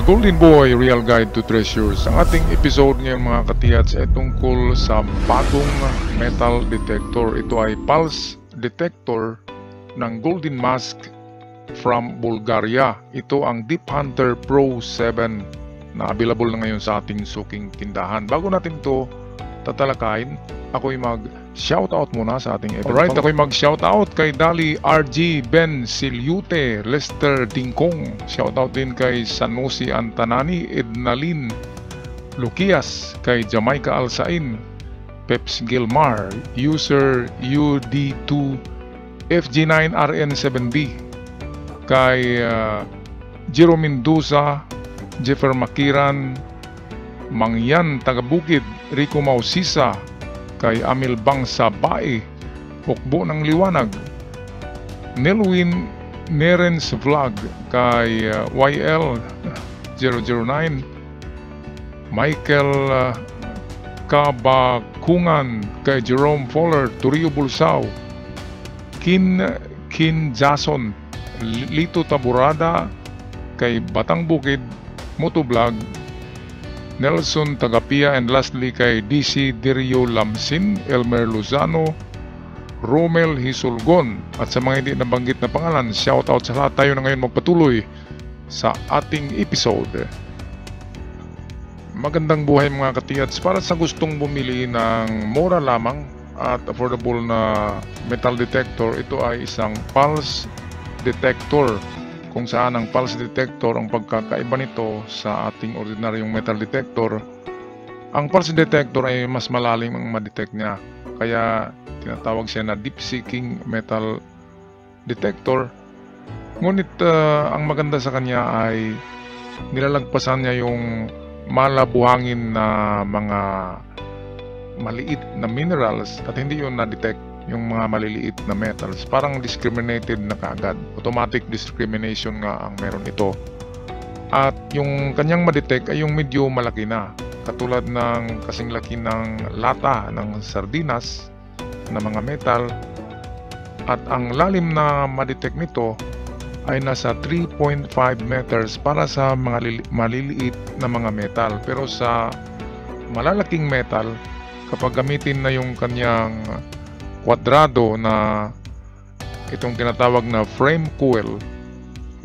The Golden Boy Real Guide to Treasures. Ang ating episode ngayon mga katiyats ay tungkol sa bagong metal detector. Ito ay pulse detector ng Golden Mask from Bulgaria. Ito ang Deep Hunter Pro 7 na available na ngayon sa ating suking tindahan. Bago natin ito tatalakayin, ako'y mag-shoutout muna sa ating episode. Alright, ako'y mag-shoutout kay Dali RG, Ben Silyute, Lester Dingkong. Shoutout din kay Sanusi Antanani, Ednalin Lukias, kay Jamaica Alsain, Peps Gilmar, user UD2 FG9RN7B, kay Jiro Mendoza, Jeffer Makiran, Mangyan Tagabukid, Rico Mausisa, kay Amil Bangsa Bae, Hukbo ng Liwanag, Nelwin Nerens Vlog, kay YL009, Michael Kabakungan, kay Jerome Fowler, Turio Bulsao, Kin Jason, Lito Taburada, kay Batang Bukid Motovlog, Nelson Tagapia, and lastly kay DC Dirio Lamsin, Elmer Luzano, Romel Hisulgon, at sa mga hindi nabanggit na pangalan, shoutout sa lahat. Tayo na ngayon magpatuloy sa ating episode. Magandang buhay mga katiyats. Para sa gustong bumili ng mura lamang at affordable na metal detector, ito ay isang pulse detector, kung saan ang pulse detector, ang pagkakaiba nito sa ating ordinaryong metal detector, ang pulse detector ay mas malalim ang ma-detect niya. Kaya tinatawag siya na deep seeking metal detector. Ngunit ang maganda sa kanya ay nilalagpasan niya yung malabuhangin na mga maliit na minerals at hindi yun na-detect yung mga maliliit na metals. Parang discriminated na kaagad. Automatic discrimination nga ang meron ito. At yung kanyang ma-detect ay yung medyo malaki na. Katulad ng kasing laki ng lata ng sardinas na mga metal. At ang lalim na ma-detect nito ay nasa 3.5 meters para sa mga maliliit na mga metal. Pero sa malalaking metal, kapag gamitin na yung kanyang kwadrado na itong tinatawag na frame coil,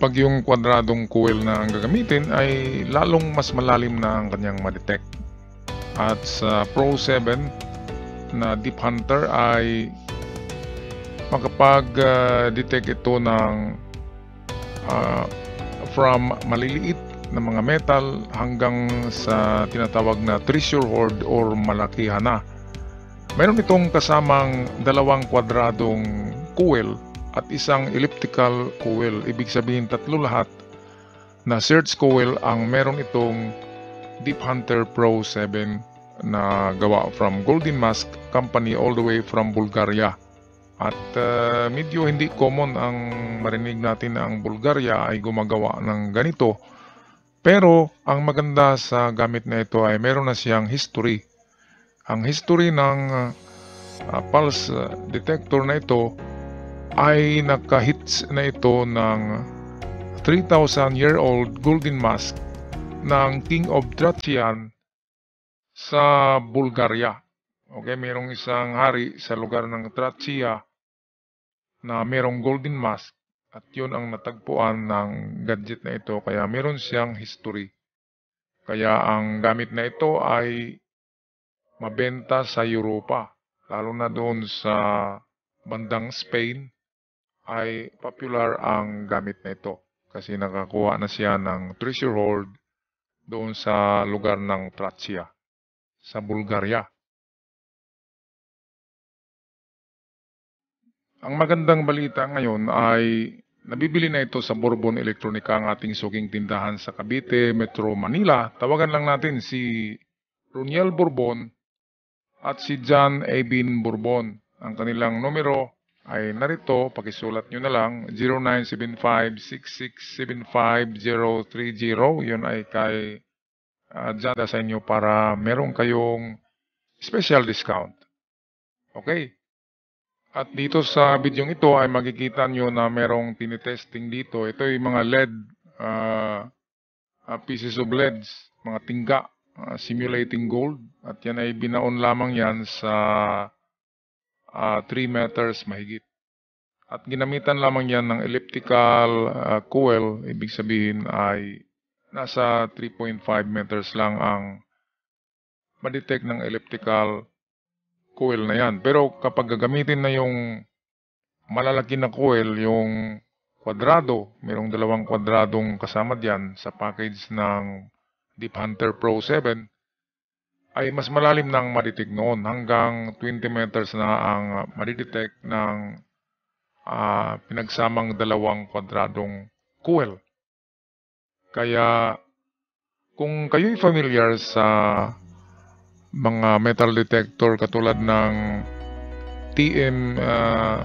pag yung kwadradong coil na ang gagamitin ay lalong mas malalim na ang kanyang ma-detect. At sa Pro 7 na Deep Hunter ay makapag-detect ito ng from maliliit na mga metal hanggang sa tinatawag na treasure hoard or malakihan na. Mayroon itong kasamang dalawang kwadradong coil at isang elliptical coil. Ibig sabihin tatlo lahat na search coil ang meron itong Deep Hunter Pro 7 na gawa from Golden Mask Company all the way from Bulgaria. At medyo hindi common ang marinig natin na ang Bulgaria ay gumagawa ng ganito. Pero ang maganda sa gamit na ito ay meron na siyang history. Ang history ng pulse detector na ito ay naka-hits na ito ng 3,000-year-old golden mask ng King of Thracian sa Bulgaria. Okay, mayroong isang hari sa lugar ng Thracia na mayroong golden mask at yun ang natagpuan ng gadget na ito, kaya meron siyang history. Kaya ang gamit na ito ay mabenta sa Europa, lalo na doon sa bandang Spain ay popular ang gamit na ito kasi nakakuha na siya ng treasure hoard doon sa lugar ng Tracia sa Bulgaria. Ang magandang balita ngayon ay nabibili na ito sa Bourbon Electronica, ang ating suking tindahan sa Cavite, Metro Manila. Tawagan lang natin si Roniel Bourbon at si John Abin Bourbon. Ang kanilang numero ay narito, pakisulat nyo na lang, 0975-6675-030. Yun ay kay John sa inyo para meron kayong special discount. Okay? At dito sa video ito ay makikita nyo na merong tinitesting dito. Ito yung mga LED pieces of leads, mga tingga, simulating gold. At yan ay binaon lamang yan sa 3 meters mahigit. At ginamitan lamang yan ng elliptical coil, ibig sabihin ay nasa 3.5 meters lang ang madetect ng elliptical coil na yan. Pero kapag gagamitin na yung malalaki na coil, yung kwadrado, mayroong 2 kwadradong kasama diyan sa package ng Deep Hunter Pro 7, ay mas malalim nang madetect noon. Hanggang 20 meters na ang madetect ng pinagsamang 2 kwadradong coil. Kaya kung kayo'y familiar sa mga metal detector katulad ng TM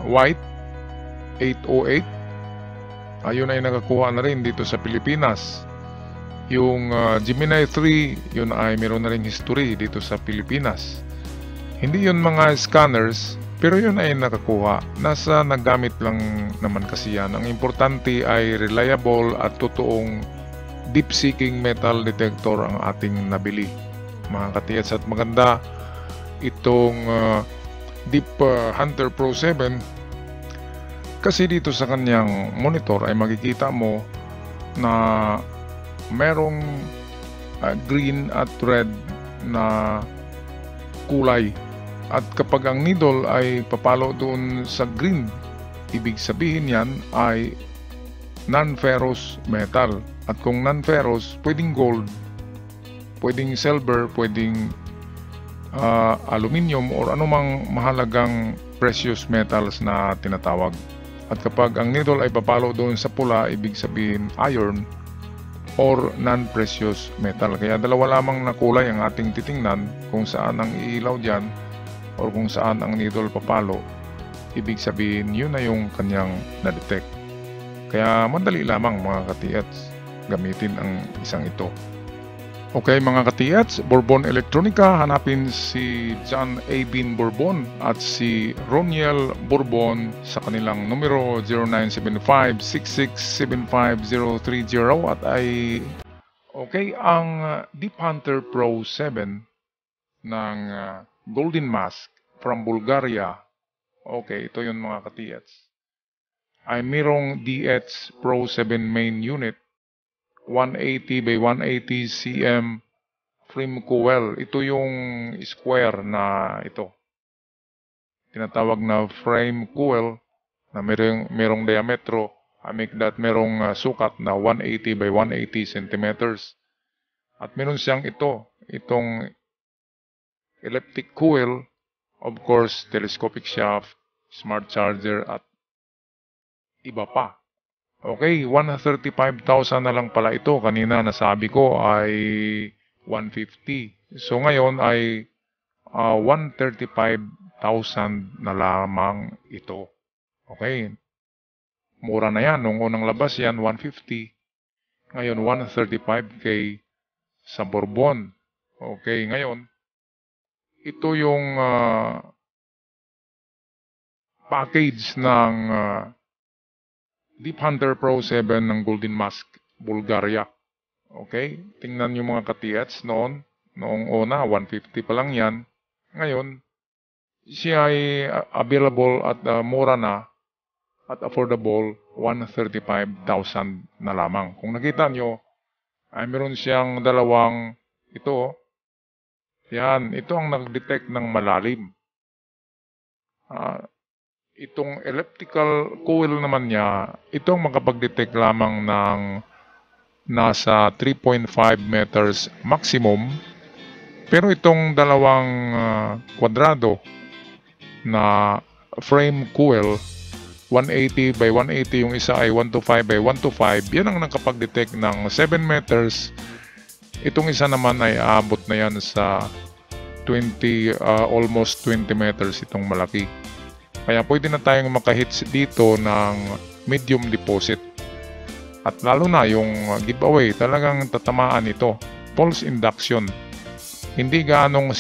White 808, ayun ay nakakuha na rin dito sa Pilipinas. Yung Gemini 3, yun ay meron na rin history dito sa Pilipinas. Hindi yun mga scanners, pero yun ay nakakuha. Nasa naggamit lang naman kasi yan. Ang importante ay reliable at totoong deep-seeking metal detector ang ating nabili. Mga katiyats, at maganda itong Deep Hunter Pro 7 kasi dito sa kanyang monitor ay makikita mo na merong green at red na kulay. At kapag ang needle ay papalo doon sa green, ibig sabihin yan ay non-ferrous metal. At kung non-ferrous, pwedeng gold, pwedeng silver, pwedeng aluminum or anumang mahalagang precious metals na tinatawag. At kapag ang needle ay papalo doon sa pula, ibig sabihin iron or non-precious metal. Kaya 2 lamang na kulay ang ating titingnan kung saan ang iilaw dyan or kung saan ang needle papalo. Ibig sabihin yun na yung kanyang na-detect. Kaya madali lamang mga katiyats gamitin ang isang ito. Okay mga katiyats, Bourbon Electronica, hanapin si John A. Bean Bourbon at si Roniel Bourbon sa kanilang numero 0975-6675-030 at ay okay ang Deep Hunter Pro 7 ng Golden Mask from Bulgaria. Okay, ito yun mga katiyats. Ay mayroong DH Pro 7 main unit, 180 by 180 cm frame coil. Ito yung square na ito. Tinatawag na frame coil na merong diametro. Make that merong sukat na 180 by 180 centimeters. At meron siyang itong elliptic coil, of course, telescopic shaft, smart charger at iba pa. Okay, 135,000 na lang pala ito. Kanina nasabi ko ay 150. So ngayon ay 135,000 na lamang ito. Okay. Mura na yan. Nung unang labas yan, 150. Ngayon, 135K sa Bourbon. Okay, ngayon, ito yung package ng Deep Hunter Pro 7 ng Golden Mask, Bulgaria. Okay? Tingnan nyo mga katiyats noong una, 150 pa lang yan. Ngayon, siya ay available at mura na at affordable, 135,000 na lamang. Kung nakita nyo, ay meron siyang 2 ito. Yan, ito ang nag-detect ng malalim. Itong elliptical coil naman niya, itong makapag-detect lamang ng nasa 3.5 meters maximum. Pero itong 2 kwadrado na frame coil, 180 by 180, yung isa ay 125 by 125, yan ang nakapag-detect ng 7 meters. Itong isa naman ay aabot na yan sa almost 20 meters itong malaki. Kaya pwede na tayong makahits dito ng medium deposit. At lalo na yung giveaway, talagang tatamaan ito. Pulse induction. Hindi gaanong